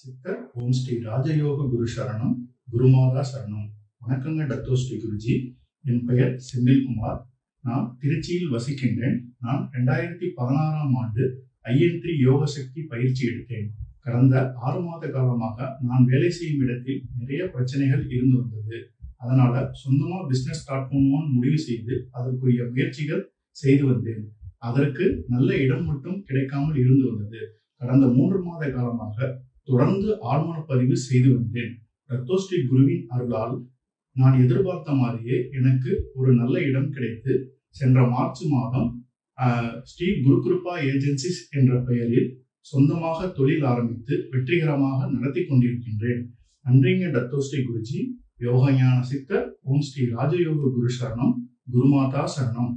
சித்தர் ஓம் ஸ்ரீ ராஜயோக குரு சரணம், குருமாதா சரணம். வணக்கங்க டத்தோ ஸ்ரீ குருஜி. என் பெயர் செந்தில்குமார். நான் திருச்சியில் வசிக்கின்றேன். நான் 2016ஆம் ஆண்டு IN3 யோக சக்தி பயிற்சி எடுத்தேன். கடந்த 6 மாத காலமாக நான் வேலை செய்யும் இடத்தில் நிறைய பிரச்சனைகள் இருந்து வந்தது. அதனால சொந்தமா பிசினஸ் ஸ்டார்ட் பண்ணுவோம்னு முடிவு செய்து அதற்குரிய முயற்சிகள் செய்து வந்தேன். அதற்கு நல்ல இடம் மட்டும் கிடைக்காமல் இருந்து வந்தது. கடந்த 3 மாத காலமாக தொடர்ந்து ஆழ்மன பதிவு செய்து வந்தேன். டத்தோ ஸ்ரீ குருவின் அருளால் நான் எதிர்பார்த்த மாதிரியே எனக்கு ஒரு நல்ல இடம் கிடைத்து சென்ற மார்ச் மாதம் ஸ்ரீ குரு கிருபா ஏஜென்சிஸ் என்ற பெயரில் சொந்தமாக தொழில் ஆரம்பித்து வெற்றிகரமாக நடத்தி கொண்டிருக்கின்றேன். நன்றிங்க டத்தோ ஸ்ரீ குருஜி. யோகஞான சித்தர் ஓம் ஸ்ரீ ராஜயோக குரு சரணம், குருமாதா சரணம்.